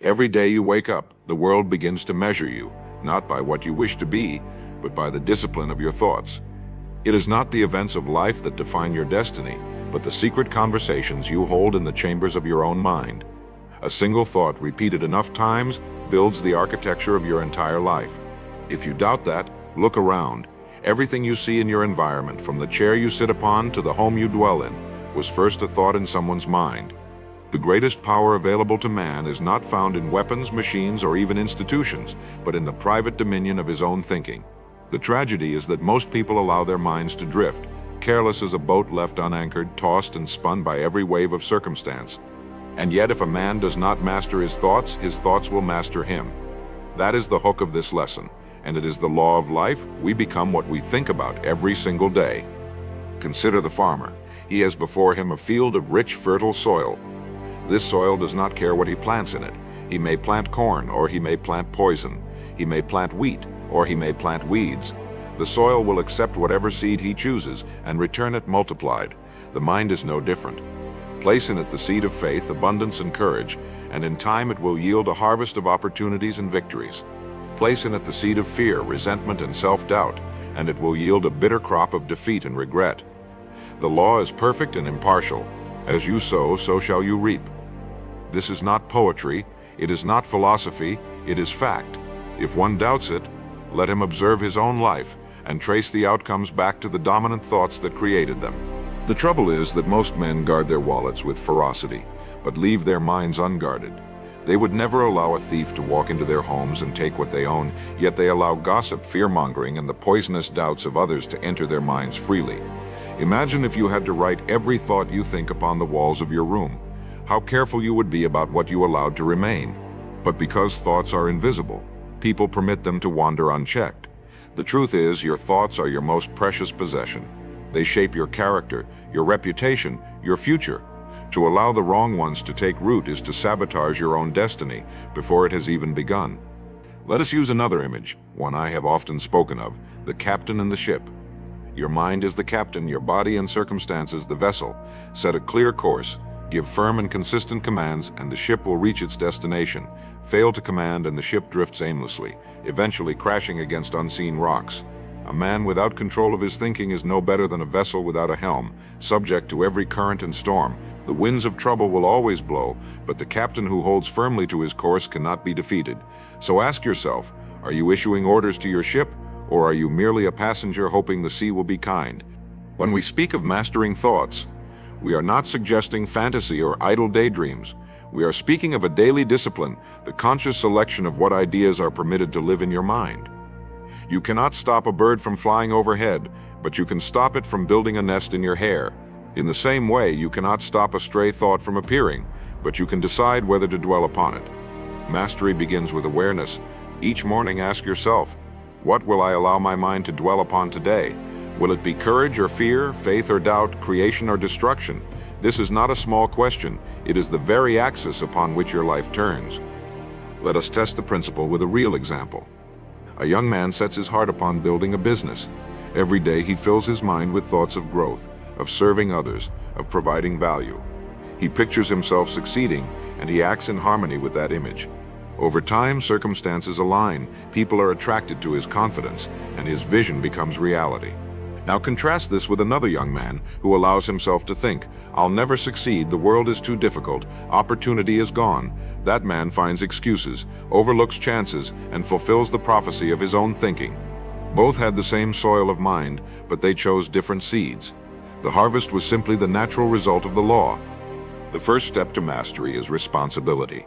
Every day you wake up, the world begins to measure you, not by what you wish to be, but by the discipline of your thoughts. It is not the events of life that define your destiny, but the secret conversations you hold in the chambers of your own mind. A single thought repeated enough times builds the architecture of your entire life. If you doubt that, look around. Everything you see in your environment, from the chair you sit upon to the home you dwell in, was first a thought in someone's mind. The greatest power available to man is not found in weapons, machines, or even institutions, but in the private dominion of his own thinking. The tragedy is that most people allow their minds to drift, careless as a boat left unanchored, tossed and spun by every wave of circumstance. And yet, if a man does not master his thoughts will master him. That is the hook of this lesson, and it is the law of life. We become what we think about every single day. Consider the farmer. He has before him a field of rich, fertile soil. This soil does not care what he plants in it. He may plant corn, or he may plant poison. He may plant wheat, or he may plant weeds. The soil will accept whatever seed he chooses and return it multiplied. The mind is no different. Place in it the seed of faith, abundance, and courage, and in time it will yield a harvest of opportunities and victories. Place in it the seed of fear, resentment, and self-doubt, and it will yield a bitter crop of defeat and regret. The law is perfect and impartial. As you sow, so shall you reap. This is not poetry, it is not philosophy, it is fact. If one doubts it, let him observe his own life and trace the outcomes back to the dominant thoughts that created them. The trouble is that most men guard their wallets with ferocity, but leave their minds unguarded. They would never allow a thief to walk into their homes and take what they own, yet they allow gossip, fear-mongering, and the poisonous doubts of others to enter their minds freely. Imagine if you had to write every thought you think upon the walls of your room. How careful you would be about what you allowed to remain. But because thoughts are invisible, people permit them to wander unchecked. The truth is, your thoughts are your most precious possession. They shape your character, your reputation, your future. To allow the wrong ones to take root is to sabotage your own destiny before it has even begun. Let us use another image, one I have often spoken of, the captain and the ship. Your mind is the captain, your body and circumstances the vessel. Set a clear course, give firm and consistent commands, and the ship will reach its destination. Fail to command and the ship drifts aimlessly, eventually crashing against unseen rocks. A man without control of his thinking is no better than a vessel without a helm, subject to every current and storm. The winds of trouble will always blow, but the captain who holds firmly to his course cannot be defeated. So ask yourself, are you issuing orders to your ship, or are you merely a passenger hoping the sea will be kind? When we speak of mastering thoughts, we are not suggesting fantasy or idle daydreams. We are speaking of a daily discipline, the conscious selection of what ideas are permitted to live in your mind. You cannot stop a bird from flying overhead, but you can stop it from building a nest in your hair. In the same way, you cannot stop a stray thought from appearing, but you can decide whether to dwell upon it. Mastery begins with awareness. Each morning ask yourself, what will I allow my mind to dwell upon today? Will it be courage or fear, faith or doubt, creation or destruction? This is not a small question. It is the very axis upon which your life turns. Let us test the principle with a real example. A young man sets his heart upon building a business. Every day he fills his mind with thoughts of growth, of serving others, of providing value. He pictures himself succeeding, and he acts in harmony with that image. Over time, circumstances align, people are attracted to his confidence, and his vision becomes reality. Now contrast this with another young man who allows himself to think, I'll never succeed, the world is too difficult, opportunity is gone. That man finds excuses, overlooks chances, and fulfills the prophecy of his own thinking. Both had the same soil of mind, but they chose different seeds. The harvest was simply the natural result of the law. The first step to mastery is responsibility.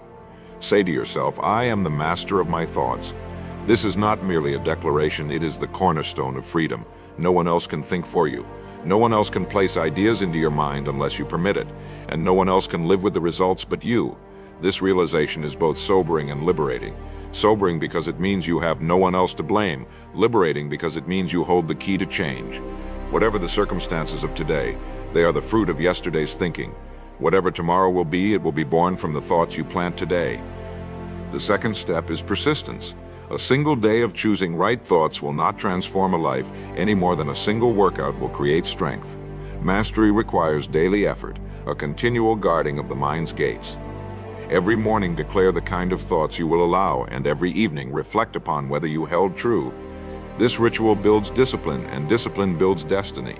Say to yourself, I am the master of my thoughts. This is not merely a declaration, it is the cornerstone of freedom. No one else can think for you. No one else can place ideas into your mind unless you permit it, and no one else can live with the results but you. This realization is both sobering and liberating. Sobering because it means you have no one else to blame. Liberating because it means you hold the key to change. Whatever the circumstances of today, they are the fruit of yesterday's thinking. Whatever tomorrow will be, it will be born from the thoughts you plant today. The second step is persistence. A single day of choosing right thoughts will not transform a life any more than a single workout will create strength. Mastery requires daily effort, a continual guarding of the mind's gates. Every morning declare the kind of thoughts you will allow, and every evening reflect upon whether you held true. This ritual builds discipline, and discipline builds destiny.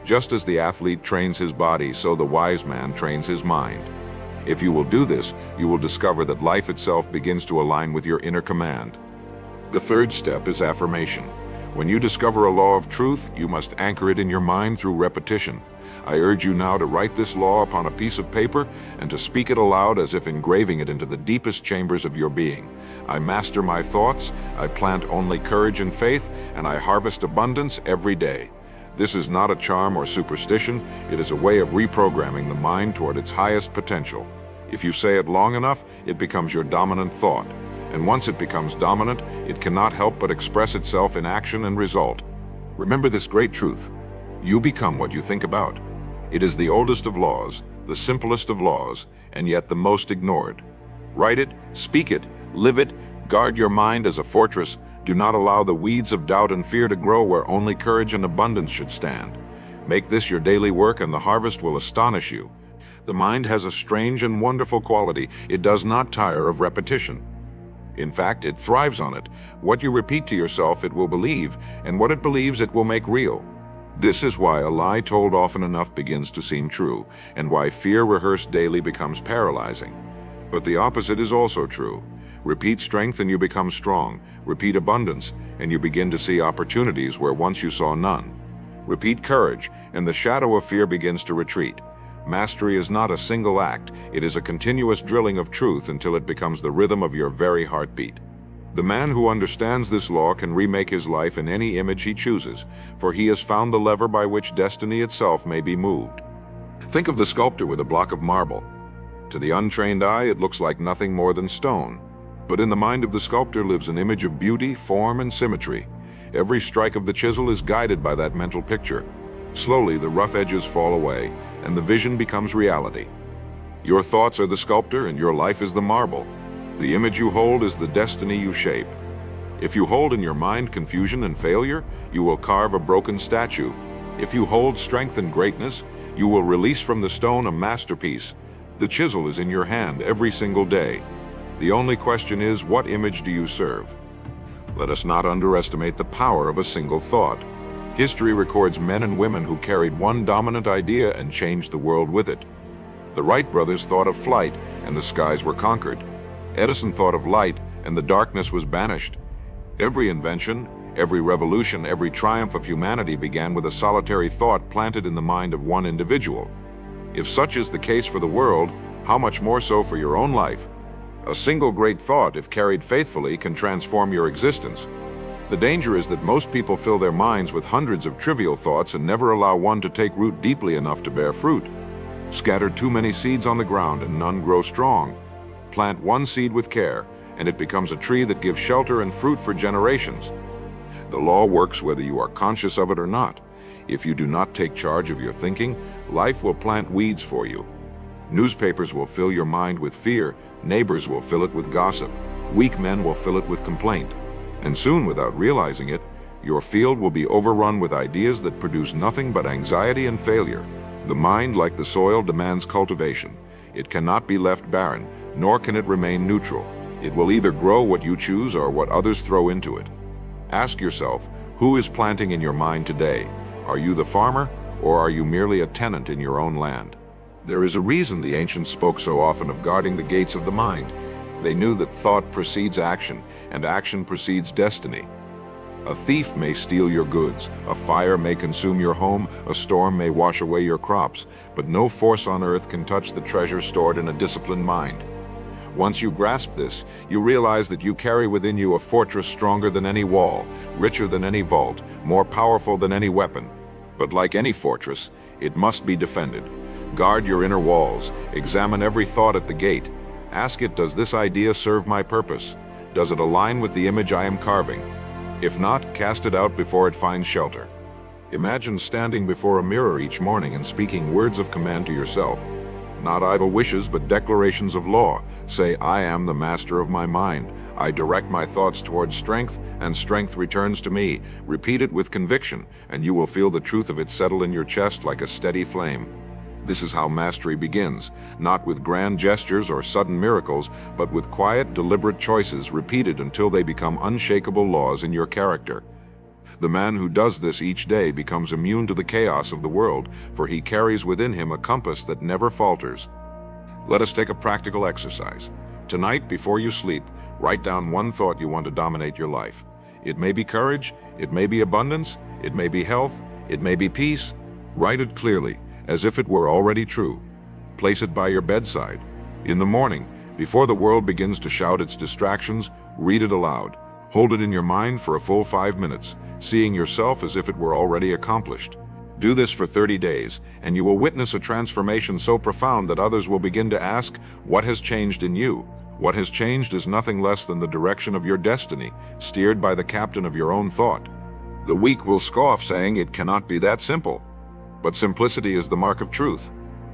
Just as the athlete trains his body, so the wise man trains his mind. If you will do this, you will discover that life itself begins to align with your inner command. The third step is affirmation. When you discover a law of truth, you must anchor it in your mind through repetition. I urge you now to write this law upon a piece of paper and to speak it aloud as if engraving it into the deepest chambers of your being. I master my thoughts, I plant only courage and faith, and I harvest abundance every day. This is not a charm or superstition, it is a way of reprogramming the mind toward its highest potential. If you say it long enough, it becomes your dominant thought. And once it becomes dominant, it cannot help but express itself in action and result. Remember this great truth: you become what you think about. It is the oldest of laws, the simplest of laws, and yet the most ignored. Write it, speak it, live it, guard your mind as a fortress. Do not allow the weeds of doubt and fear to grow where only courage and abundance should stand. Make this your daily work and the harvest will astonish you. The mind has a strange and wonderful quality. It does not tire of repetition. In fact, it thrives on it. What you repeat to yourself, it will believe, and what it believes, it will make real. This is why a lie told often enough begins to seem true, and why fear rehearsed daily becomes paralyzing. But the opposite is also true. Repeat strength and you become strong. Repeat abundance, and you begin to see opportunities where once you saw none. Repeat courage, and the shadow of fear begins to retreat. Mastery is not a single act, it is a continuous drilling of truth until it becomes the rhythm of your very heartbeat. The man who understands this law can remake his life in any image he chooses, for he has found the lever by which destiny itself may be moved. Think of the sculptor with a block of marble. To the untrained eye, it looks like nothing more than stone. But in the mind of the sculptor lives an image of beauty, form, and symmetry. Every strike of the chisel is guided by that mental picture. Slowly, the rough edges fall away, and the vision becomes reality. Your thoughts are the sculptor, and your life is the marble. The image you hold is the destiny you shape. If you hold in your mind confusion and failure, you will carve a broken statue. If you hold strength and greatness, you will release from the stone a masterpiece. The chisel is in your hand every single day. The only question is, what image do you serve? Let us not underestimate the power of a single thought. History records men and women who carried one dominant idea and changed the world with it. The Wright brothers thought of flight, and the skies were conquered. Edison thought of light, and the darkness was banished. Every invention, every revolution, every triumph of humanity began with a solitary thought planted in the mind of one individual. If such is the case for the world, how much more so for your own life? A single great thought, if carried faithfully, can transform your existence. The danger is that most people fill their minds with hundreds of trivial thoughts and never allow one to take root deeply enough to bear fruit. Scatter too many seeds on the ground and none grow strong. Plant one seed with care, and it becomes a tree that gives shelter and fruit for generations. The law works whether you are conscious of it or not. If you do not take charge of your thinking, life will plant weeds for you. Newspapers will fill your mind with fear, neighbors will fill it with gossip, weak men will fill it with complaint. And soon, without realizing it, your field will be overrun with ideas that produce nothing but anxiety and failure. The mind, like the soil, demands cultivation. It cannot be left barren, nor can it remain neutral. It will either grow what you choose or what others throw into it. Ask yourself, who is planting in your mind today? Are you the farmer, or are you merely a tenant in your own land? There is a reason the ancients spoke so often of guarding the gates of the mind. They knew that thought precedes action, and action precedes destiny. A thief may steal your goods, a fire may consume your home, a storm may wash away your crops, but no force on earth can touch the treasure stored in a disciplined mind. Once you grasp this, you realize that you carry within you a fortress stronger than any wall, richer than any vault, more powerful than any weapon. But like any fortress, it must be defended. Guard your inner walls, examine every thought at the gate. Ask it, does this idea serve my purpose? Does it align with the image I am carving? If not, cast it out before it finds shelter. Imagine standing before a mirror each morning and speaking words of command to yourself. Not idle wishes, but declarations of law. Say, I am the master of my mind. I direct my thoughts towards strength, and strength returns to me. Repeat it with conviction, and you will feel the truth of it settle in your chest like a steady flame. This is how mastery begins, not with grand gestures or sudden miracles, but with quiet, deliberate choices repeated until they become unshakable laws in your character. The man who does this each day becomes immune to the chaos of the world, for he carries within him a compass that never falters. Let us take a practical exercise. Tonight, before you sleep, write down one thought you want to dominate your life. It may be courage, it may be abundance, it may be health, it may be peace. Write it clearly, as if it were already true. Place it by your bedside. In the morning, before the world begins to shout its distractions, read it aloud. Hold it in your mind for a full 5 minutes, seeing yourself as if it were already accomplished. Do this for 30 days, and you will witness a transformation so profound that others will begin to ask, what has changed in you? What has changed is nothing less than the direction of your destiny, steered by the captain of your own thought. The weak will scoff, saying it cannot be that simple. But simplicity is the mark of truth.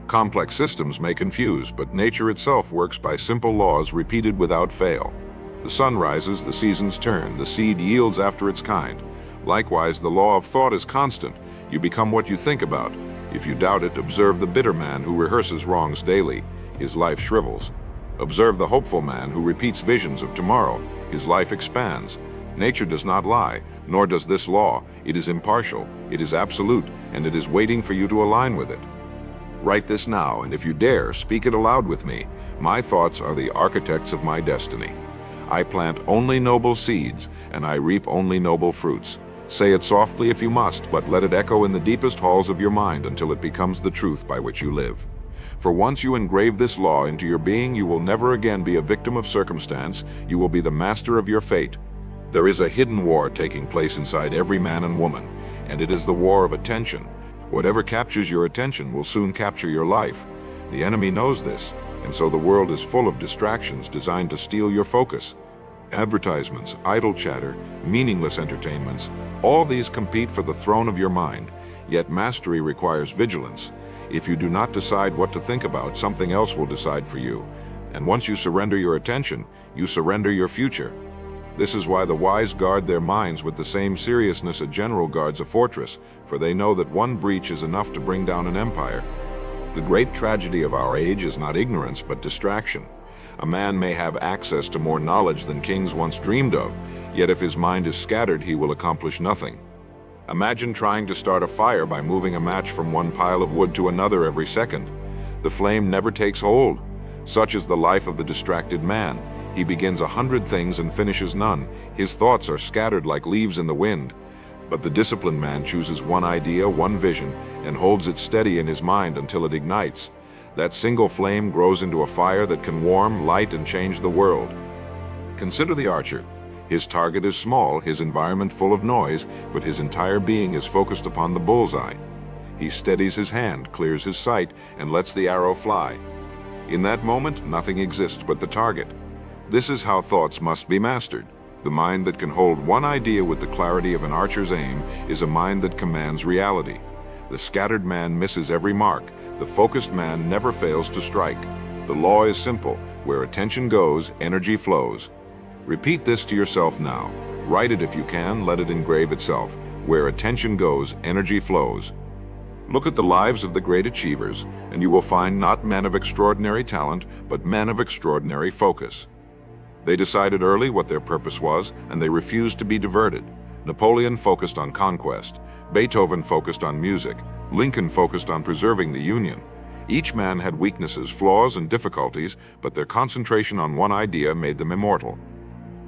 Complex systems may confuse, but nature itself works by simple laws repeated without fail. The sun rises, the seasons turn, the seed yields after its kind. Likewise, the law of thought is constant. You become what you think about. If you doubt it, observe the bitter man who rehearses wrongs daily. His life shrivels. Observe the hopeful man who repeats visions of tomorrow. His life expands. Nature does not lie, nor does this law. It is impartial, it is absolute, and it is waiting for you to align with it. Write this now, and if you dare, speak it aloud with me. My thoughts are the architects of my destiny. I plant only noble seeds, and I reap only noble fruits. Say it softly if you must, but let it echo in the deepest halls of your mind until it becomes the truth by which you live. For once you engrave this law into your being, you will never again be a victim of circumstance. You will be the master of your fate. There is a hidden war taking place inside every man and woman, and it is the war of attention. Whatever captures your attention will soon capture your life. The enemy knows this, and so the world is full of distractions designed to steal your focus. Advertisements, idle chatter, meaningless entertainments, all these compete for the throne of your mind, yet mastery requires vigilance. If you do not decide what to think about, something else will decide for you. And once you surrender your attention, you surrender your future. This is why the wise guard their minds with the same seriousness a general guards a fortress, for they know that one breach is enough to bring down an empire. The great tragedy of our age is not ignorance, but distraction. A man may have access to more knowledge than kings once dreamed of, yet if his mind is scattered, he will accomplish nothing. Imagine trying to start a fire by moving a match from one pile of wood to another every second. The flame never takes hold. Such is the life of the distracted man. He begins 100 things and finishes none. His thoughts are scattered like leaves in the wind. But the disciplined man chooses one idea, one vision, and holds it steady in his mind until it ignites. That single flame grows into a fire that can warm, light, and change the world. Consider the archer. His target is small, his environment full of noise, but his entire being is focused upon the bullseye. He steadies his hand, clears his sight, and lets the arrow fly. In that moment, nothing exists but the target. This is how thoughts must be mastered. The mind that can hold one idea with the clarity of an archer's aim is a mind that commands reality. The scattered man misses every mark. The focused man never fails to strike. The law is simple. Where attention goes, energy flows. Repeat this to yourself now. Write it if you can, let it engrave itself. Where attention goes, energy flows. Look at the lives of the great achievers, and you will find not men of extraordinary talent, but men of extraordinary focus. They decided early what their purpose was, and they refused to be diverted. Napoleon focused on conquest. Beethoven focused on music. Lincoln focused on preserving the Union. Each man had weaknesses, flaws, and difficulties, but their concentration on one idea made them immortal.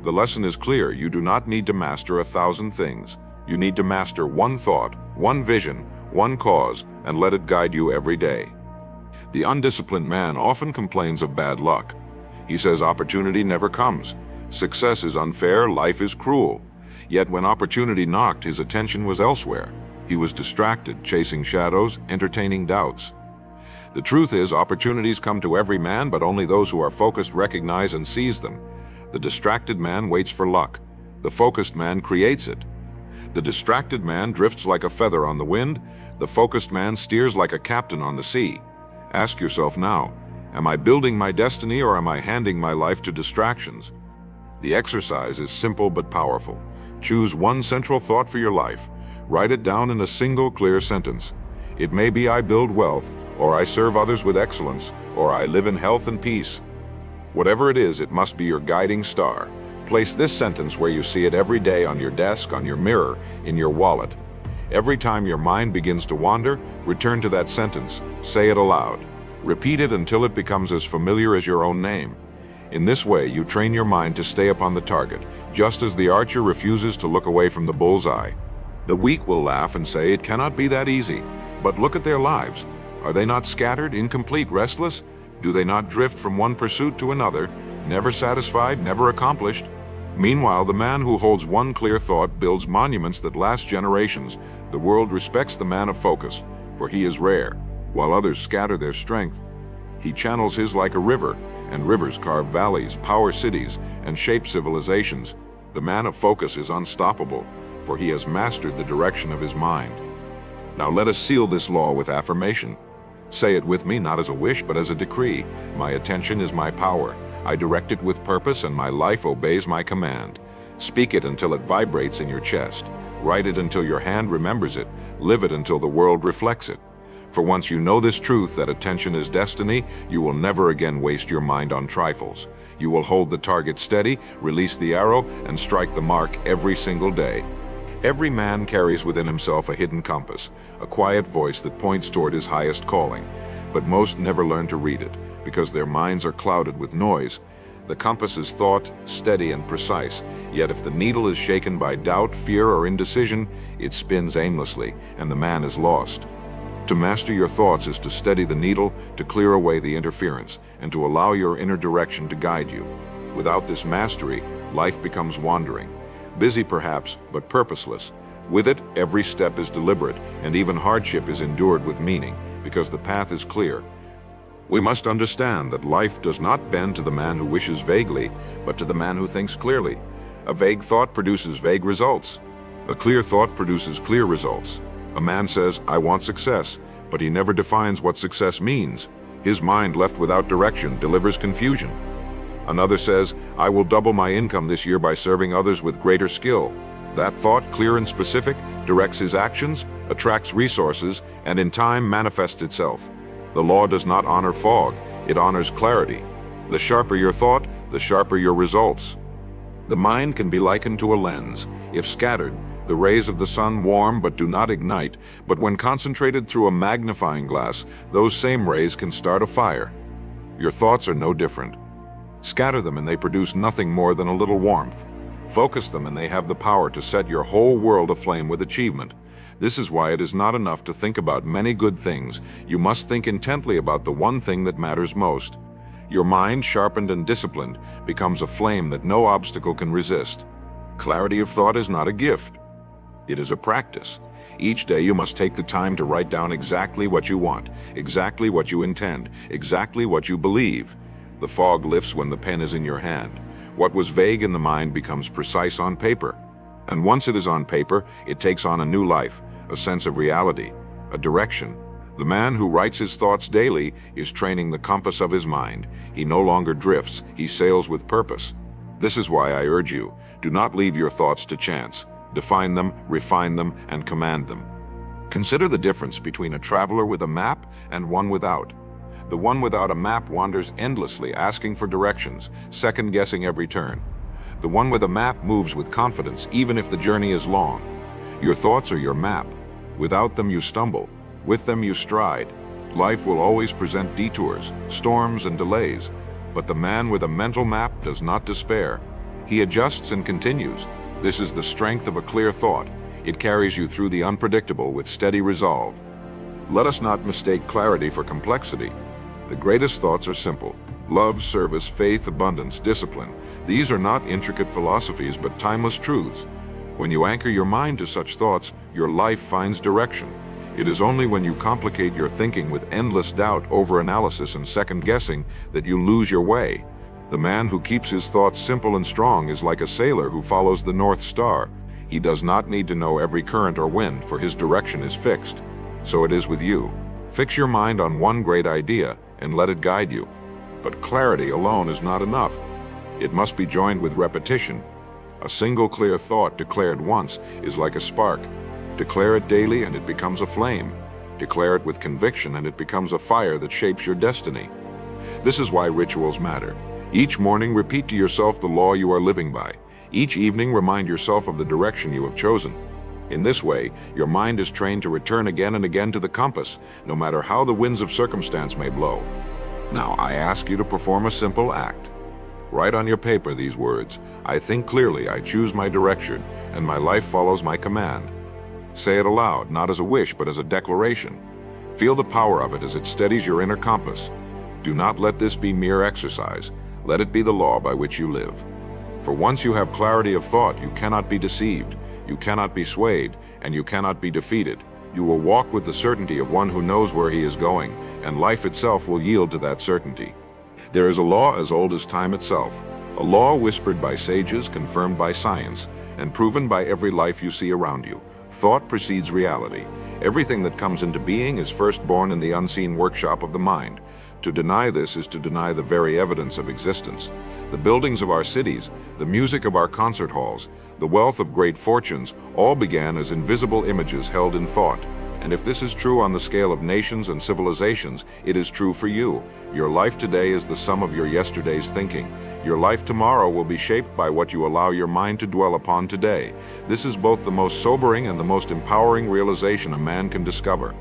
The lesson is clear. You do not need to master 1,000 things. You need to master one thought, one vision, one cause, and let it guide you every day. The undisciplined man often complains of bad luck. He says opportunity never comes. Success is unfair, life is cruel. Yet when opportunity knocked, his attention was elsewhere. He was distracted, chasing shadows, entertaining doubts. The truth is, opportunities come to every man, but only those who are focused recognize and seize them. The distracted man waits for luck. The focused man creates it. The distracted man drifts like a feather on the wind. The focused man steers like a captain on the sea. Ask yourself now, am I building my destiny or am I handing my life to distractions? The exercise is simple but powerful. Choose one central thought for your life. Write it down in a single clear sentence. It may be I build wealth, or I serve others with excellence, or I live in health and peace. Whatever it is, it must be your guiding star. Place this sentence where you see it every day, on your desk, on your mirror, in your wallet. Every time your mind begins to wander, return to that sentence. Say it aloud. Repeat it until it becomes as familiar as your own name. In this way, you train your mind to stay upon the target, just as the archer refuses to look away from the bullseye. The weak will laugh and say it cannot be that easy. But look at their lives. Are they not scattered, incomplete, restless? Do they not drift from one pursuit to another, never satisfied, never accomplished? Meanwhile, the man who holds one clear thought builds monuments that last generations. The world respects the man of focus, for he is rare. While others scatter their strength, he channels his like a river, and rivers carve valleys, power cities, and shape civilizations. The man of focus is unstoppable, for he has mastered the direction of his mind. Now let us seal this law with affirmation. Say it with me, not as a wish, but as a decree. My attention is my power. I direct it with purpose, and my life obeys my command. Speak it until it vibrates in your chest. Write it until your hand remembers it. Live it until the world reflects it. For once you know this truth, that attention is destiny, you will never again waste your mind on trifles. You will hold the target steady, release the arrow, and strike the mark every single day. Every man carries within himself a hidden compass, a quiet voice that points toward his highest calling. But most never learn to read it, because their minds are clouded with noise. The compass is thought, steady and precise, yet if the needle is shaken by doubt, fear, or indecision, it spins aimlessly, and the man is lost. To master your thoughts is to steady the needle, to clear away the interference, and to allow your inner direction to guide you. Without this mastery, life becomes wandering. Busy perhaps, but purposeless. With it, every step is deliberate, and even hardship is endured with meaning, because the path is clear. We must understand that life does not bend to the man who wishes vaguely, but to the man who thinks clearly. A vague thought produces vague results. A clear thought produces clear results. A man says, I want success, but he never defines what success means. His mind, left without direction, delivers confusion. Another says, I will double my income this year by serving others with greater skill. That thought, clear and specific, directs his actions, attracts resources, and in time manifests itself. The law does not honor fog, it honors clarity. The sharper your thought, the sharper your results. The mind can be likened to a lens. If scattered, the rays of the sun warm but do not ignite, but when concentrated through a magnifying glass, those same rays can start a fire. Your thoughts are no different. Scatter them and they produce nothing more than a little warmth. Focus them and they have the power to set your whole world aflame with achievement. This is why it is not enough to think about many good things. You must think intently about the one thing that matters most. Your mind, sharpened and disciplined, becomes a flame that no obstacle can resist. Clarity of thought is not a gift. It is a practice. Each day you must take the time to write down exactly what you want, exactly what you intend, exactly what you believe. The fog lifts when the pen is in your hand. What was vague in the mind becomes precise on paper. And once it is on paper, it takes on a new life, a sense of reality, a direction. The man who writes his thoughts daily is training the compass of his mind. He no longer drifts, he sails with purpose. This is why I urge you, do not leave your thoughts to chance. Define them, refine them, and command them. Consider the difference between a traveler with a map and one without. The one without a map wanders endlessly, asking for directions, second-guessing every turn. The one with a map moves with confidence, even if the journey is long. Your thoughts are your map. Without them you stumble. With them you stride. Life will always present detours, storms, and delays. But the man with a mental map does not despair. He adjusts and continues. This is the strength of a clear thought. It carries you through the unpredictable with steady resolve. Let us not mistake clarity for complexity. The greatest thoughts are simple. Love, service, faith, abundance, discipline. These are not intricate philosophies, but timeless truths. When you anchor your mind to such thoughts, your life finds direction. It is only when you complicate your thinking with endless doubt, overanalysis, and second-guessing that you lose your way. The man who keeps his thoughts simple and strong is like a sailor who follows the North Star. He does not need to know every current or wind, for his direction is fixed. So it is with you. Fix your mind on one great idea and let it guide you. But clarity alone is not enough. It must be joined with repetition. A single clear thought declared once is like a spark. Declare it daily and it becomes a flame. Declare it with conviction, and it becomes a fire that shapes your destiny. This is why rituals matter. Each morning, repeat to yourself the law you are living by. Each evening, remind yourself of the direction you have chosen. In this way, your mind is trained to return again and again to the compass, no matter how the winds of circumstance may blow. Now, I ask you to perform a simple act. Write on your paper these words: I think clearly, I choose my direction, and my life follows my command. Say it aloud, not as a wish, but as a declaration. Feel the power of it as it steadies your inner compass. Do not let this be mere exercise. Let it be the law by which you live. For once you have clarity of thought, you cannot be deceived, you cannot be swayed, and you cannot be defeated. You will walk with the certainty of one who knows where he is going, and life itself will yield to that certainty. There is a law as old as time itself, a law whispered by sages, confirmed by science, and proven by every life you see around you. Thought precedes reality. Everything that comes into being is first born in the unseen workshop of the mind. To deny this is to deny the very evidence of existence. The buildings of our cities, the music of our concert halls, the wealth of great fortunes, all began as invisible images held in thought. And if this is true on the scale of nations and civilizations, it is true for you. Your life today is the sum of your yesterday's thinking. Your life tomorrow will be shaped by what you allow your mind to dwell upon today. This is both the most sobering and the most empowering realization a man can discover.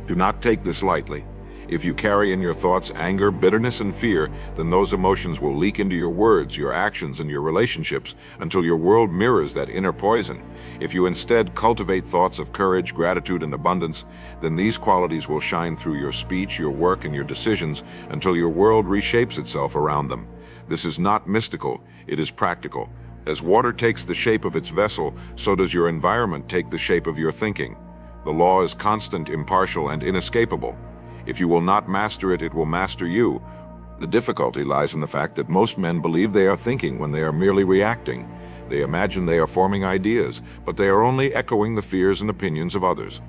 Do not take this lightly. If you carry in your thoughts anger, bitterness, and fear, then those emotions will leak into your words, your actions, and your relationships until your world mirrors that inner poison. If you instead cultivate thoughts of courage, gratitude, and abundance, then these qualities will shine through your speech, your work, and your decisions until your world reshapes itself around them. This is not mystical, it is practical. As water takes the shape of its vessel, so does your environment take the shape of your thinking. The law is constant, impartial, and inescapable. If you will not master it, it will master you. The difficulty lies in the fact that most men believe they are thinking when they are merely reacting. They imagine they are forming ideas, but they are only echoing the fears and opinions of others.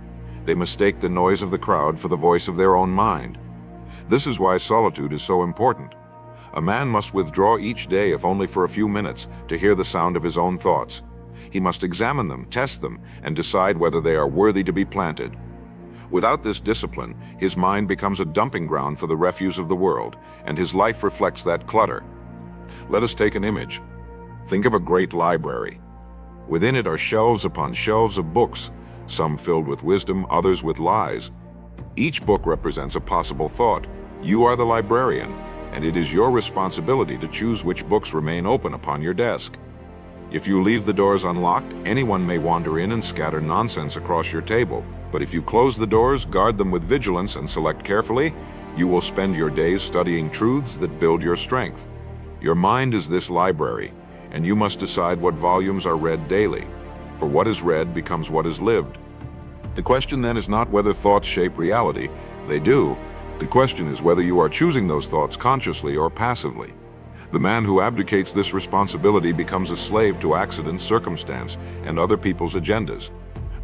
They mistake the noise of the crowd for the voice of their own mind. This is why solitude is so important. A man must withdraw each day, if only for a few minutes, to hear the sound of his own thoughts. He must examine them, test them, and decide whether they are worthy to be planted. Without this discipline, his mind becomes a dumping ground for the refuse of the world, and his life reflects that clutter. Let us take an image. Think of a great library. Within it are shelves upon shelves of books, some filled with wisdom, others with lies. Each book represents a possible thought. You are the librarian, and it is your responsibility to choose which books remain open upon your desk. If you leave the doors unlocked, anyone may wander in and scatter nonsense across your table. But if you close the doors, guard them with vigilance, and select carefully, you will spend your days studying truths that build your strength. Your mind is this library, and you must decide what volumes are read daily. For what is read becomes what is lived. The question then is not whether thoughts shape reality. They do. The question is whether you are choosing those thoughts consciously or passively. The man who abdicates this responsibility becomes a slave to accident, circumstance, and other people's agendas.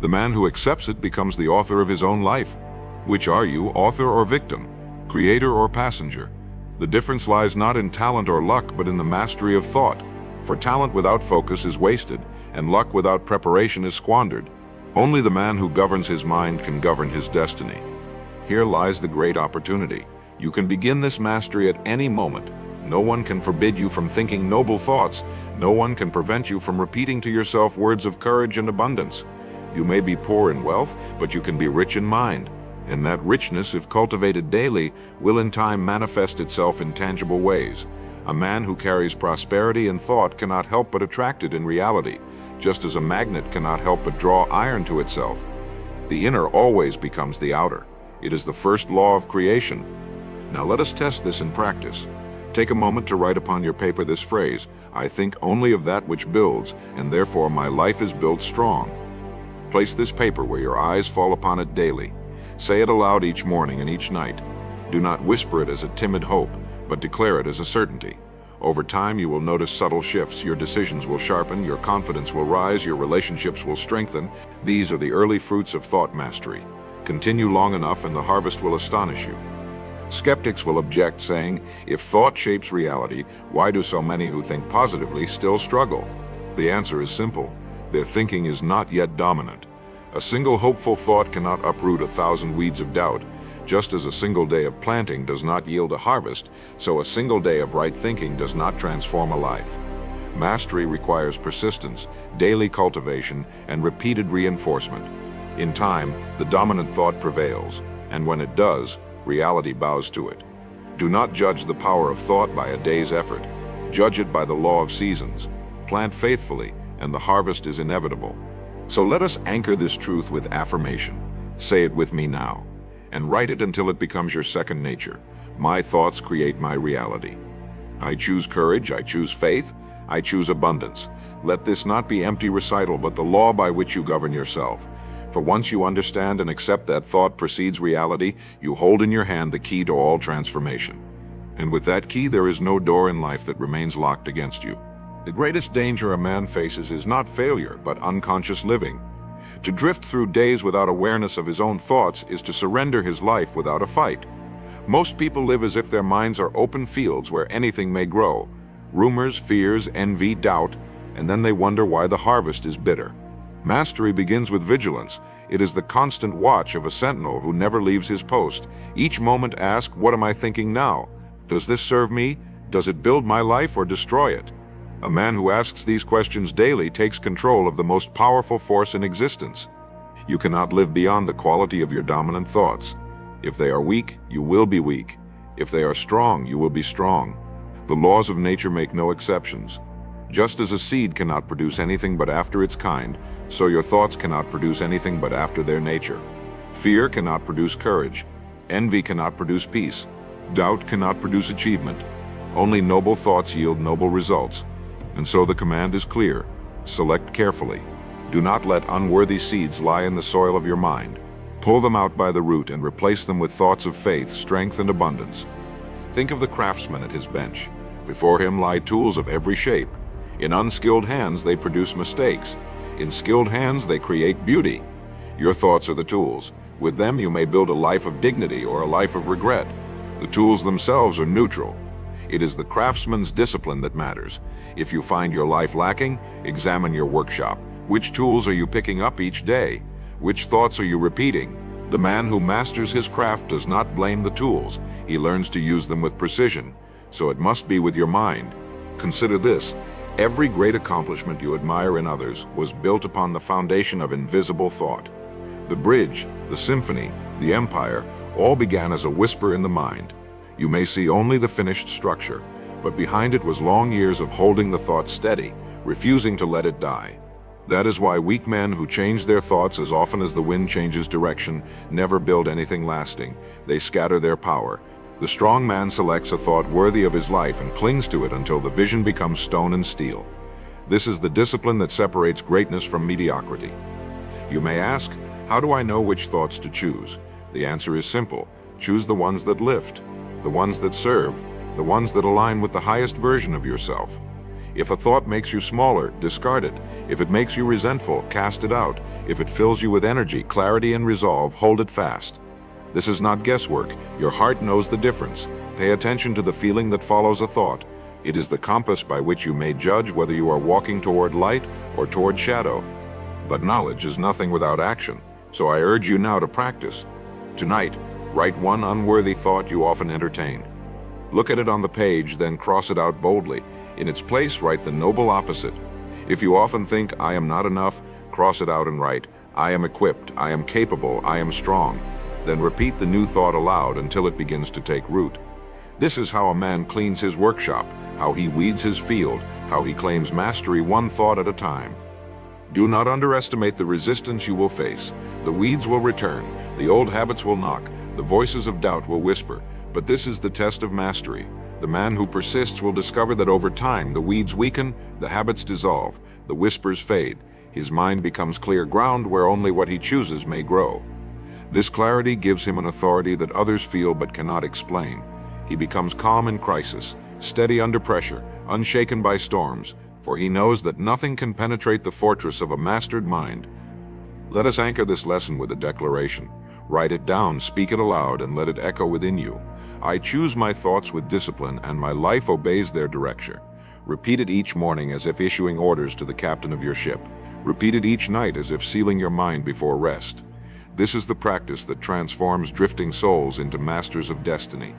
The man who accepts it becomes the author of his own life. Which are you, author or victim, creator or passenger? The difference lies not in talent or luck, but in the mastery of thought. For talent without focus is wasted, and luck without preparation is squandered. Only the man who governs his mind can govern his destiny. Here lies the great opportunity. You can begin this mastery at any moment. No one can forbid you from thinking noble thoughts. No one can prevent you from repeating to yourself words of courage and abundance. You may be poor in wealth, but you can be rich in mind. And that richness, if cultivated daily, will in time manifest itself in tangible ways. A man who carries prosperity in thought cannot help but attract it in reality, just as a magnet cannot help but draw iron to itself. The inner always becomes the outer. It is the first law of creation. Now let us test this in practice. Take a moment to write upon your paper this phrase: I think only of that which builds, and therefore my life is built strong. Place this paper where your eyes fall upon it daily. Say it aloud each morning and each night. Do not whisper it as a timid hope, but declare it as a certainty. Over time, you will notice subtle shifts. Your decisions will sharpen, your confidence will rise, your relationships will strengthen. These are the early fruits of thought mastery. Continue long enough and the harvest will astonish you. Skeptics will object, saying, if thought shapes reality, why do so many who think positively still struggle? The answer is simple. Their thinking is not yet dominant. A single hopeful thought cannot uproot 1,000 weeds of doubt. Just as a single day of planting does not yield a harvest, so a single day of right thinking does not transform a life. Mastery requires persistence, daily cultivation, and repeated reinforcement. In time, the dominant thought prevails, and when it does, reality bows to it. Do not judge the power of thought by a day's effort. Judge it by the law of seasons. Plant faithfully, and the harvest is inevitable. So let us anchor this truth with affirmation. Say it with me now, and write it until it becomes your second nature. My thoughts create my reality. I choose courage, I choose faith, I choose abundance. Let this not be empty recital, but the law by which you govern yourself. For once you understand and accept that thought precedes reality, you hold in your hand the key to all transformation. And with that key, there is no door in life that remains locked against you. The greatest danger a man faces is not failure, but unconscious living. To drift through days without awareness of his own thoughts is to surrender his life without a fight. Most people live as if their minds are open fields where anything may grow. Rumors, fears, envy, doubt, and then they wonder why the harvest is bitter. Mastery begins with vigilance. It is the constant watch of a sentinel who never leaves his post. Each moment ask, what am I thinking now? Does this serve me? Does it build my life or destroy it? A man who asks these questions daily takes control of the most powerful force in existence. You cannot live beyond the quality of your dominant thoughts. If they are weak, you will be weak. If they are strong, you will be strong. The laws of nature make no exceptions. Just as a seed cannot produce anything but after its kind, so your thoughts cannot produce anything but after their nature. Fear cannot produce courage. Envy cannot produce peace. Doubt cannot produce achievement. Only noble thoughts yield noble results. And so the command is clear. Select carefully. Do not let unworthy seeds lie in the soil of your mind. Pull them out by the root and replace them with thoughts of faith, strength, and abundance. Think of the craftsman at his bench. Before him lie tools of every shape. In unskilled hands, they produce mistakes. In skilled hands, they create beauty. Your thoughts are the tools. With them, you may build a life of dignity or a life of regret. The tools themselves are neutral. It is the craftsman's discipline that matters. If you find your life lacking, examine your workshop. Which tools are you picking up each day? Which thoughts are you repeating? The man who masters his craft does not blame the tools. He learns to use them with precision. So it must be with your mind. Consider this. Every great accomplishment you admire in others was built upon the foundation of invisible thought. The bridge, the symphony, the empire, all began as a whisper in the mind. You may see only the finished structure, but behind it was long years of holding the thought steady, refusing to let it die. That is why weak men who change their thoughts as often as the wind changes direction never build anything lasting. They scatter their power. The strong man selects a thought worthy of his life and clings to it until the vision becomes stone and steel. This is the discipline that separates greatness from mediocrity. You may ask, how do I know which thoughts to choose? The answer is simple. Choose the ones that lift, the ones that serve, the ones that align with the highest version of yourself. If a thought makes you smaller, discard it. If it makes you resentful, cast it out. If it fills you with energy, clarity, and resolve, hold it fast. This is not guesswork. Your heart knows the difference. Pay attention to the feeling that follows a thought. It is the compass by which you may judge whether you are walking toward light or toward shadow. But knowledge is nothing without action, so I urge you now to practice. Tonight, write one unworthy thought you often entertain. Look at it on the page, then cross it out boldly. In its place, write the noble opposite. If you often think, I am not enough, cross it out and write, I am equipped, I am capable, I am strong. Then repeat the new thought aloud until it begins to take root. This is how a man cleans his workshop, how he weeds his field, how he claims mastery one thought at a time. Do not underestimate the resistance you will face. The weeds will return, the old habits will knock, the voices of doubt will whisper, but this is the test of mastery. The man who persists will discover that over time the weeds weaken, the habits dissolve, the whispers fade. His mind becomes clear ground where only what he chooses may grow. This clarity gives him an authority that others feel but cannot explain. He becomes calm in crisis, steady under pressure, unshaken by storms, for he knows that nothing can penetrate the fortress of a mastered mind. Let us anchor this lesson with a declaration. Write it down, speak it aloud, and let it echo within you. I choose my thoughts with discipline, and my life obeys their direction. Repeat it each morning as if issuing orders to the captain of your ship. repeated each night as if sealing your mind before rest. This is the practice that transforms drifting souls into masters of destiny.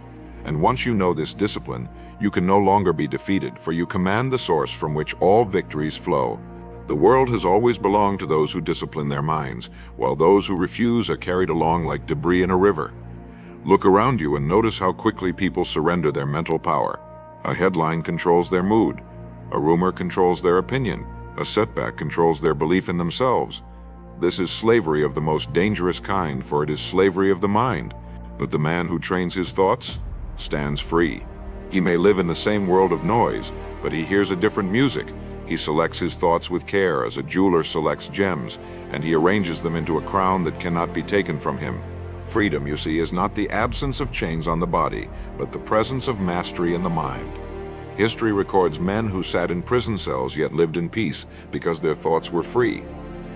And once you know this discipline, you can no longer be defeated, for you command the source from which all victories flow. The world has always belonged to those who discipline their minds, while those who refuse are carried along like debris in a river. Look around you and notice how quickly people surrender their mental power. A headline controls their mood. A rumor controls their opinion. A setback controls their belief in themselves. This is slavery of the most dangerous kind, for it is slavery of the mind. But the man who trains his thoughts stands free. He may live in the same world of noise, but he hears a different music. He selects his thoughts with care as a jeweler selects gems, and he arranges them into a crown that cannot be taken from him. Freedom, you see, is not the absence of chains on the body, but the presence of mastery in the mind. History records men who sat in prison cells yet lived in peace because their thoughts were free.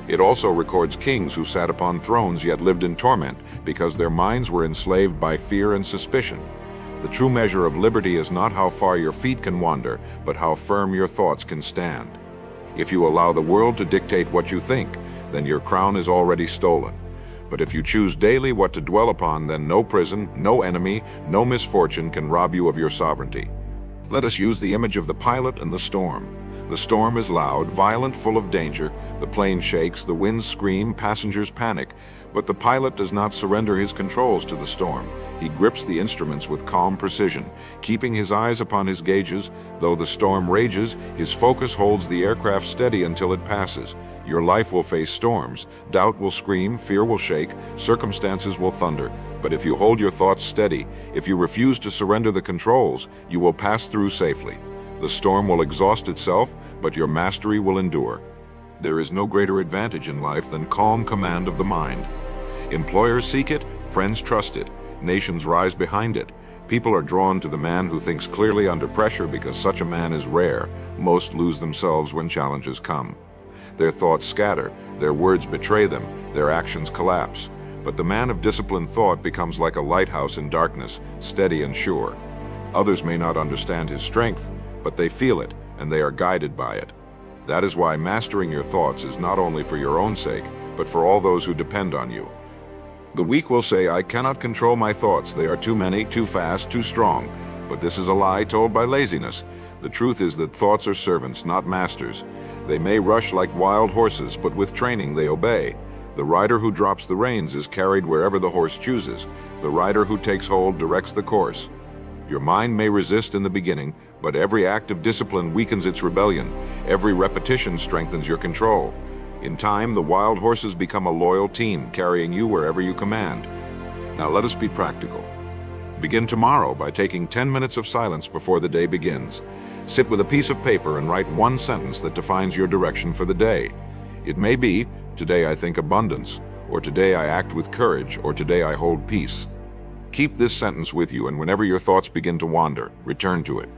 It also records kings who sat upon thrones yet lived in torment because their minds were enslaved by fear and suspicion. The true measure of liberty is not how far your feet can wander, but how firm your thoughts can stand. If you allow the world to dictate what you think, then your crown is already stolen. But if you choose daily what to dwell upon, then no prison, no enemy, no misfortune can rob you of your sovereignty. Let us use the image of the pilot and the storm. The storm is loud, violent, full of danger. The plane shakes, the winds scream, passengers panic. But the pilot does not surrender his controls to the storm. He grips the instruments with calm precision, keeping his eyes upon his gauges. Though the storm rages, his focus holds the aircraft steady until it passes. Your life will face storms. Doubt will scream, fear will shake, circumstances will thunder. But if you hold your thoughts steady, if you refuse to surrender the controls, you will pass through safely. The storm will exhaust itself, but your mastery will endure. There is no greater advantage in life than calm command of the mind. Employers seek it, friends trust it, nations rise behind it. People are drawn to the man who thinks clearly under pressure because such a man is rare. Most lose themselves when challenges come. Their thoughts scatter, their words betray them, their actions collapse. But the man of disciplined thought becomes like a lighthouse in darkness, steady and sure. Others may not understand his strength, but they feel it, and they are guided by it. That is why mastering your thoughts is not only for your own sake, but for all those who depend on you. The weak will say, "I cannot control my thoughts. They are too many, too fast, too strong." But this is a lie told by laziness. The truth is that thoughts are servants, not masters. They may rush like wild horses, but with training they obey. The rider who drops the reins is carried wherever the horse chooses. The rider who takes hold directs the course. Your mind may resist in the beginning, but every act of discipline weakens its rebellion. Every repetition strengthens your control. In time, the wild horses become a loyal team, carrying you wherever you command. Now let us be practical. Begin tomorrow by taking 10 minutes of silence before the day begins. Sit with a piece of paper and write one sentence that defines your direction for the day. It may be, "Today I think abundance," or "Today I act with courage," or "Today I hold peace." Keep this sentence with you, and whenever your thoughts begin to wander, return to it.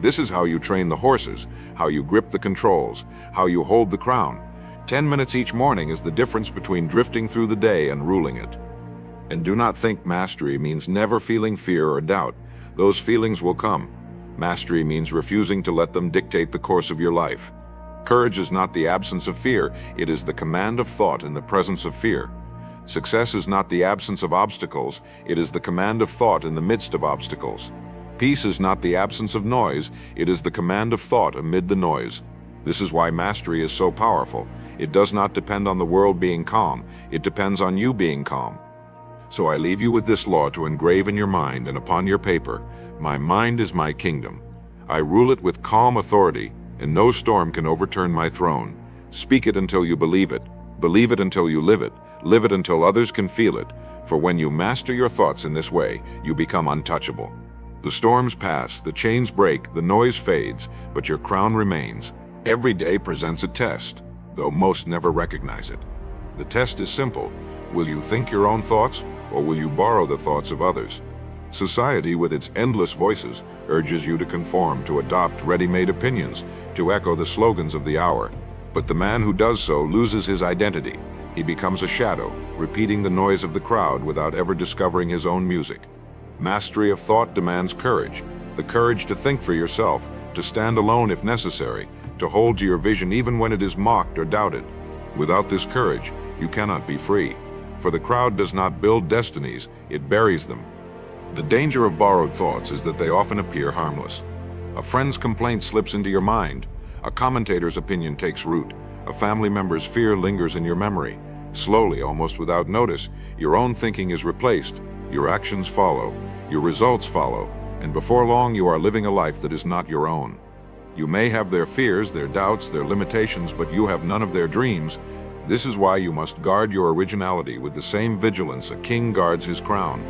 This is how you train the horses, how you grip the controls, how you hold the crown. 10 minutes each morning is the difference between drifting through the day and ruling it. And do not think mastery means never feeling fear or doubt. Those feelings will come. Mastery means refusing to let them dictate the course of your life. Courage is not the absence of fear, it is the command of thought in the presence of fear. Success is not the absence of obstacles, it is the command of thought in the midst of obstacles. Peace is not the absence of noise, it is the command of thought amid the noise. This is why mastery is so powerful. It does not depend on the world being calm, it depends on you being calm. So I leave you with this law to engrave in your mind and upon your paper: my mind is my kingdom. I rule it with calm authority, and no storm can overturn my throne. Speak it until you believe it until you live it until others can feel it, for when you master your thoughts in this way, you become untouchable. The storms pass, the chains break, the noise fades, but your crown remains. Every day presents a test, though most never recognize it. The test is simple. Will you think your own thoughts, or will you borrow the thoughts of others? Society, with its endless voices, urges you to conform, to adopt ready-made opinions, to echo the slogans of the hour. But the man who does so loses his identity. He becomes a shadow, repeating the noise of the crowd without ever discovering his own music. Mastery of thought demands courage, the courage to think for yourself, to stand alone if necessary, to hold to your vision even when it is mocked or doubted. Without this courage, you cannot be free. For the crowd does not build destinies, it buries them. The danger of borrowed thoughts is that they often appear harmless. A friend's complaint slips into your mind. A commentator's opinion takes root. A family member's fear lingers in your memory. Slowly, almost without notice, your own thinking is replaced. Your actions follow. Your results follow. And before long, you are living a life that is not your own. You may have their fears, their doubts, their limitations, but you have none of their dreams. This is why you must guard your originality with the same vigilance a king guards his crown.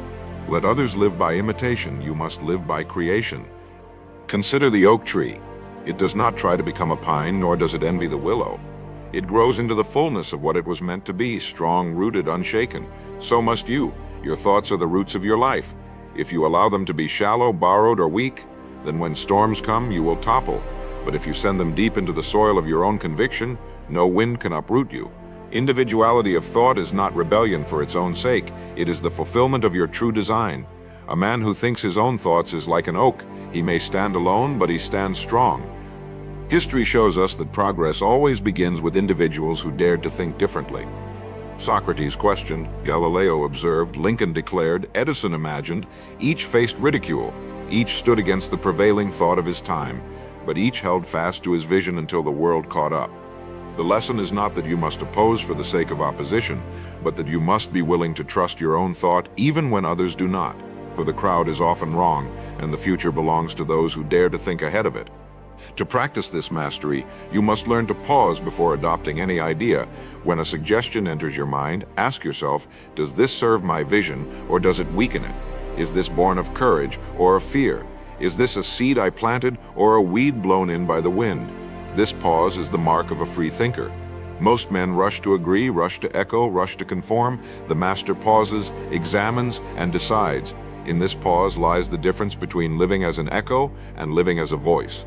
Let others live by imitation, you must live by creation. Consider the oak tree. It does not try to become a pine, nor does it envy the willow. It grows into the fullness of what it was meant to be, strong, rooted, unshaken. So must you. Your thoughts are the roots of your life. If you allow them to be shallow, borrowed, or weak, then when storms come, you will topple. But if you send them deep into the soil of your own conviction, no wind can uproot you. Individuality of thought is not rebellion for its own sake. It is the fulfillment of your true design. A man who thinks his own thoughts is like an oak. He may stand alone, but he stands strong. History shows us that progress always begins with individuals who dared to think differently. Socrates questioned, Galileo observed, Lincoln declared, Edison imagined. Each faced ridicule. Each stood against the prevailing thought of his time, but each held fast to his vision until the world caught up. The lesson is not that you must oppose for the sake of opposition, but that you must be willing to trust your own thought even when others do not, for the crowd is often wrong, and the future belongs to those who dare to think ahead of it. To practice this mastery, you must learn to pause before adopting any idea. When a suggestion enters your mind, ask yourself, does this serve my vision, or does it weaken it? Is this born of courage or of fear? Is this a seed I planted or a weed blown in by the wind? This pause is the mark of a free thinker. Most men rush to agree, rush to echo, rush to conform. The master pauses, examines, and decides. In this pause lies the difference between living as an echo and living as a voice.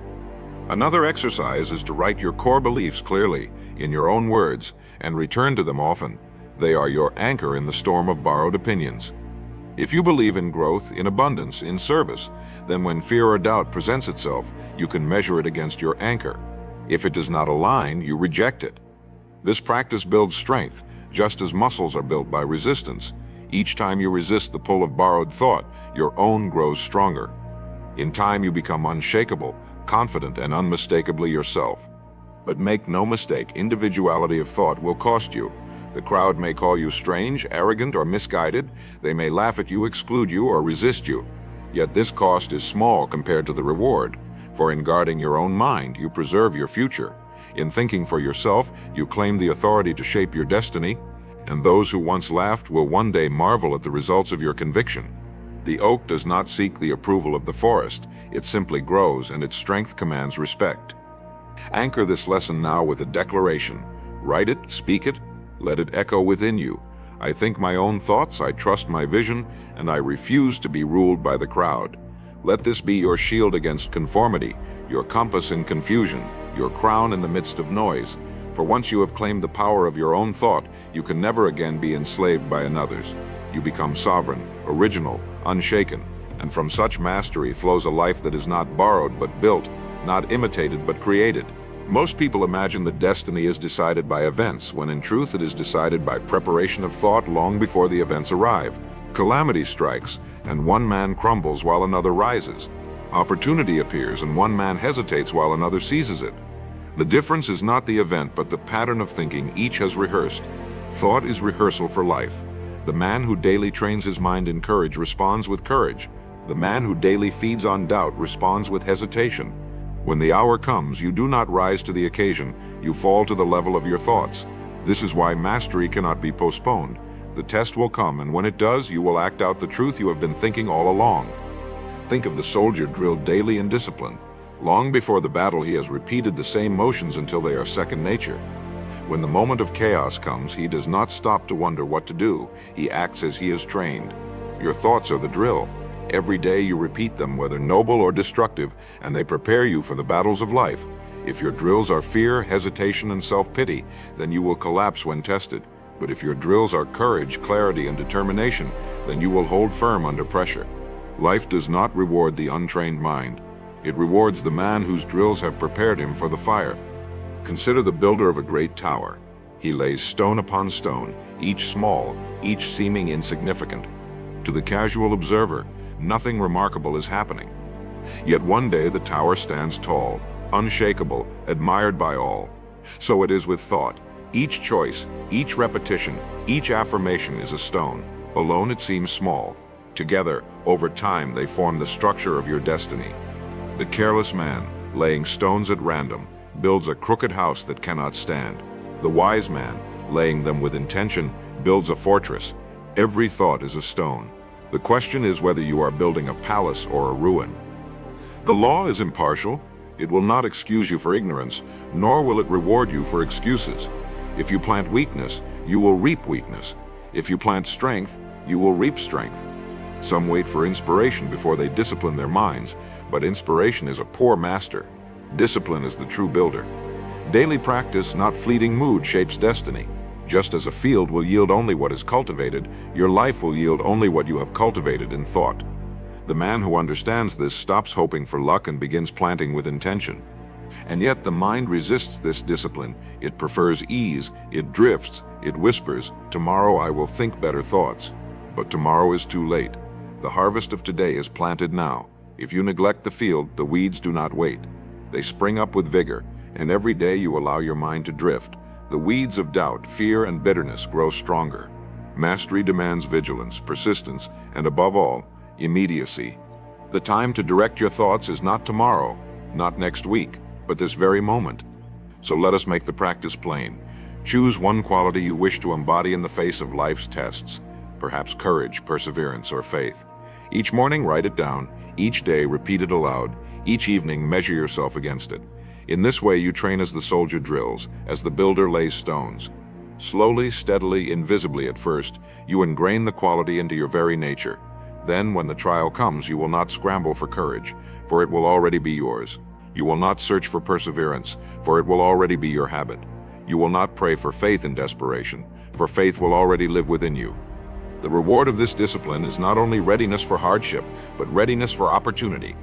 Another exercise is to write your core beliefs clearly, in your own words, and return to them often. They are your anchor in the storm of borrowed opinions. If you believe in growth, in abundance, in service, then when fear or doubt presents itself, you can measure it against your anchor. If it does not align, you reject it. This practice builds strength, just as muscles are built by resistance. Each time you resist the pull of borrowed thought, your own grows stronger. In time, you become unshakable, confident, and unmistakably yourself. But make no mistake, individuality of thought will cost you. The crowd may call you strange, arrogant, or misguided. They may laugh at you, exclude you, or resist you. Yet this cost is small compared to the reward. For in guarding your own mind, you preserve your future. In thinking for yourself, you claim the authority to shape your destiny. And those who once laughed will one day marvel at the results of your conviction. The oak does not seek the approval of the forest. It simply grows, and its strength commands respect. Anchor this lesson now with a declaration. Write it, speak it, let it echo within you. I think my own thoughts, I trust my vision, and I refuse to be ruled by the crowd. Let this be your shield against conformity, your compass in confusion, your crown in the midst of noise. For once you have claimed the power of your own thought, you can never again be enslaved by another's. You become sovereign, original, unshaken, and from such mastery flows a life that is not borrowed but built, not imitated but created. Most people imagine that destiny is decided by events, when in truth it is decided by preparation of thought long before the events arrive. Calamity strikes, and one man crumbles while another rises. Opportunity appears, and one man hesitates while another seizes it. The difference is not the event, but the pattern of thinking each has rehearsed. Thought is rehearsal for life. The man who daily trains his mind in courage responds with courage. The man who daily feeds on doubt responds with hesitation. When the hour comes, you do not rise to the occasion, you fall to the level of your thoughts. This is why mastery cannot be postponed. The test will come, and when it does, you will act out the truth you have been thinking all along. Think of the soldier drilled daily in discipline. Long before the battle, he has repeated the same motions until they are second nature. When the moment of chaos comes, he does not stop to wonder what to do. He acts as he is trained. Your thoughts are the drill. Every day you repeat them, whether noble or destructive, and they prepare you for the battles of life. If your drills are fear, hesitation, and self-pity, then you will collapse when tested. But if your drills are courage, clarity, and determination, then you will hold firm under pressure. Life does not reward the untrained mind. It rewards the man whose drills have prepared him for the fire. Consider the builder of a great tower. He lays stone upon stone, each small, each seeming insignificant. To the casual observer, nothing remarkable is happening. Yet one day the tower stands tall, unshakable, admired by all. So it is with thought. Each choice, each repetition, each affirmation is a stone. Alone it seems small. Together, over time, they form the structure of your destiny. The careless man, laying stones at random, builds a crooked house that cannot stand. The wise man, laying them with intention, builds a fortress. Every thought is a stone. The question is whether you are building a palace or a ruin. The law is impartial. It will not excuse you for ignorance, nor will it reward you for excuses. If you plant weakness, you will reap weakness. If you plant strength, you will reap strength. Some wait for inspiration before they discipline their minds, but inspiration is a poor master. Discipline is the true builder. Daily practice, not fleeting mood, shapes destiny. Just as a field will yield only what is cultivated, your life will yield only what you have cultivated in thought. The man who understands this stops hoping for luck and begins planting with intention. And yet the mind resists this discipline. It prefers ease, it drifts, it whispers, "Tomorrow I will think better thoughts." But tomorrow is too late. The harvest of today is planted now. If you neglect the field, the weeds do not wait. They spring up with vigor, and every day you allow your mind to drift. The weeds of doubt, fear, and bitterness grow stronger. Mastery demands vigilance, persistence, and above all, immediacy. The time to direct your thoughts is not tomorrow, not next week, but this very moment. So let us make the practice plain. Choose one quality you wish to embody in the face of life's tests, perhaps courage, perseverance, or faith. Each morning, write it down. Each day, repeat it aloud. Each evening, measure yourself against it. In this way, you train as the soldier drills, as the builder lays stones. Slowly, steadily, invisibly at first, you ingrain the quality into your very nature. Then, when the trial comes, you will not scramble for courage, for it will already be yours. You will not search for perseverance, for it will already be your habit. You will not pray for faith in desperation, for faith will already live within you. The reward of this discipline is not only readiness for hardship, but readiness for opportunity.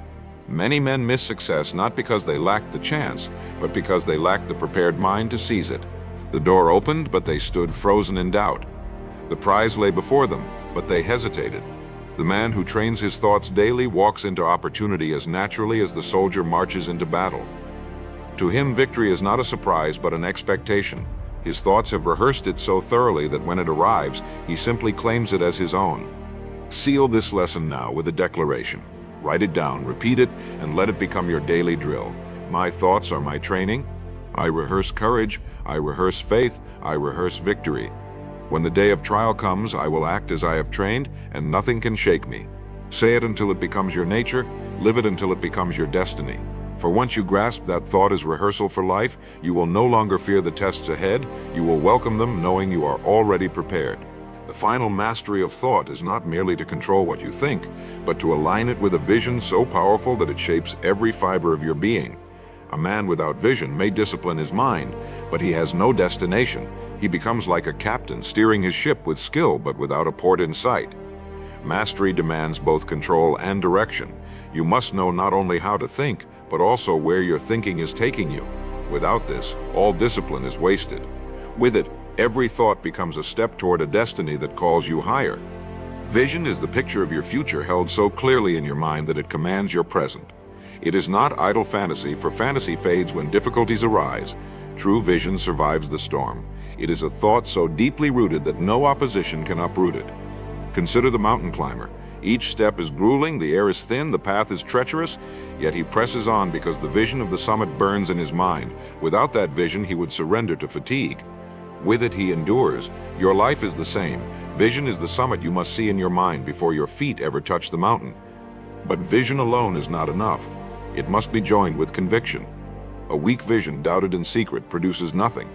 Many men miss success not because they lacked the chance, but because they lacked the prepared mind to seize it. The door opened, but they stood frozen in doubt. The prize lay before them, but they hesitated. The man who trains his thoughts daily walks into opportunity as naturally as the soldier marches into battle. To him, victory is not a surprise, but an expectation. His thoughts have rehearsed it so thoroughly that when it arrives, he simply claims it as his own. Seal this lesson now with a declaration. Write it down, repeat it, and let it become your daily drill. My thoughts are my training. I rehearse courage, I rehearse faith, I rehearse victory. When the day of trial comes, I will act as I have trained, and nothing can shake me. Say it until it becomes your nature, live it until it becomes your destiny. For once you grasp that thought as rehearsal for life, you will no longer fear the tests ahead, you will welcome them knowing you are already prepared. The final mastery of thought is not merely to control what you think, but to align it with a vision so powerful that it shapes every fiber of your being. A man without vision may discipline his mind, but he has no destination. He becomes like a captain steering his ship with skill but without a port in sight. Mastery demands both control and direction. You must know not only how to think, but also where your thinking is taking you. Without this, all discipline is wasted. With it, every thought becomes a step toward a destiny that calls you higher. Vision is the picture of your future held so clearly in your mind that it commands your present. It is not idle fantasy, for fantasy fades when difficulties arise. True vision survives the storm. It is a thought so deeply rooted that no opposition can uproot it. Consider the mountain climber. Each step is grueling, the air is thin, the path is treacherous, yet he presses on because the vision of the summit burns in his mind. Without that vision, he would surrender to fatigue. With it, he endures. Your life is the same. Vision is the summit you must see in your mind before your feet ever touch the mountain. But vision alone is not enough. It must be joined with conviction. A weak vision, doubted in secret, produces nothing.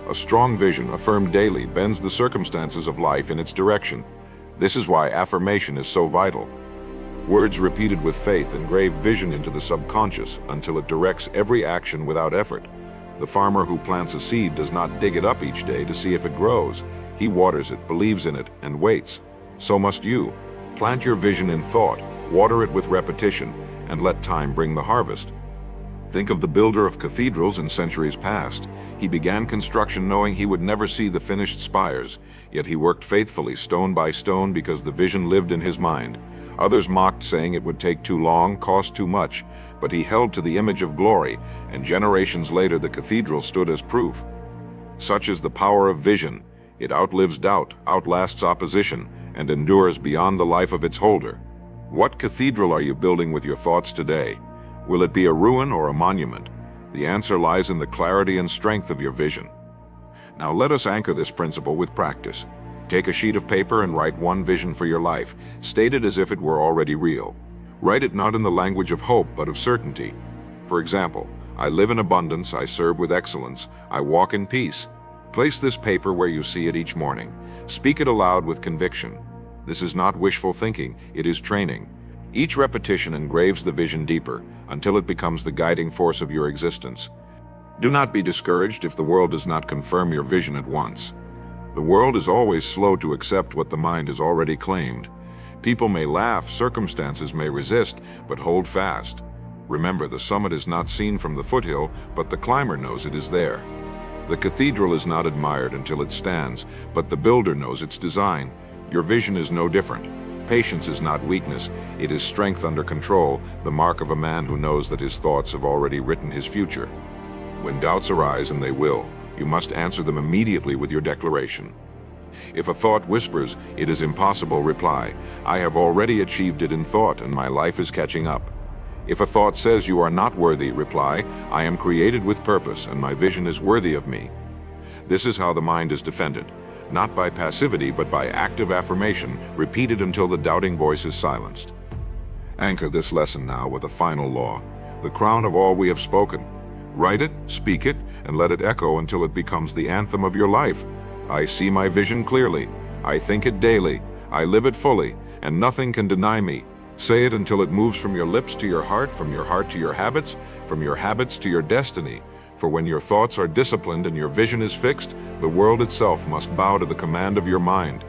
A strong vision, affirmed daily, bends the circumstances of life in its direction. This is why affirmation is so vital. Words repeated with faith engrave vision into the subconscious until it directs every action without effort. The farmer who plants a seed does not dig it up each day to see if it grows. He waters it, believes in it, and waits. So must you. Plant your vision in thought, water it with repetition, and let time bring the harvest. Think of the builder of cathedrals in centuries past. He began construction knowing he would never see the finished spires, yet he worked faithfully stone by stone because the vision lived in his mind. Others mocked, saying it would take too long, cost too much, but he held to the image of glory, and generations later the cathedral stood as proof. Such is the power of vision. It outlives doubt, outlasts opposition, and endures beyond the life of its holder. What cathedral are you building with your thoughts today? Will it be a ruin or a monument? The answer lies in the clarity and strength of your vision. Now let us anchor this principle with practice. Take a sheet of paper and write one vision for your life. State it as if it were already real. Write it not in the language of hope, but of certainty. For example, I live in abundance, I serve with excellence, I walk in peace. Place this paper where you see it each morning. Speak it aloud with conviction. This is not wishful thinking, it is training. Each repetition engraves the vision deeper, until it becomes the guiding force of your existence. Do not be discouraged if the world does not confirm your vision at once. The world is always slow to accept what the mind has already claimed. People may laugh, circumstances may resist, but hold fast. Remember, the summit is not seen from the foothill, but the climber knows it is there. The cathedral is not admired until it stands, but the builder knows its design. Your vision is no different. Patience is not weakness, it is strength under control, the mark of a man who knows that his thoughts have already written his future. When doubts arise, and they will, you must answer them immediately with your declaration. If a thought whispers, "It is impossible," reply, "I have already achieved it in thought, and my life is catching up." If a thought says you are not worthy, reply, "I am created with purpose, and my vision is worthy of me." This is how the mind is defended. Not by passivity, but by active affirmation, repeated until the doubting voice is silenced. Anchor this lesson now with a final law, the crown of all we have spoken. Write it, speak it, and let it echo until it becomes the anthem of your life. I see my vision clearly. I think it daily. I live it fully, and nothing can deny me. Say it until it moves from your lips to your heart, from your heart to your habits, from your habits to your destiny. For when your thoughts are disciplined and your vision is fixed, the world itself must bow to the command of your mind.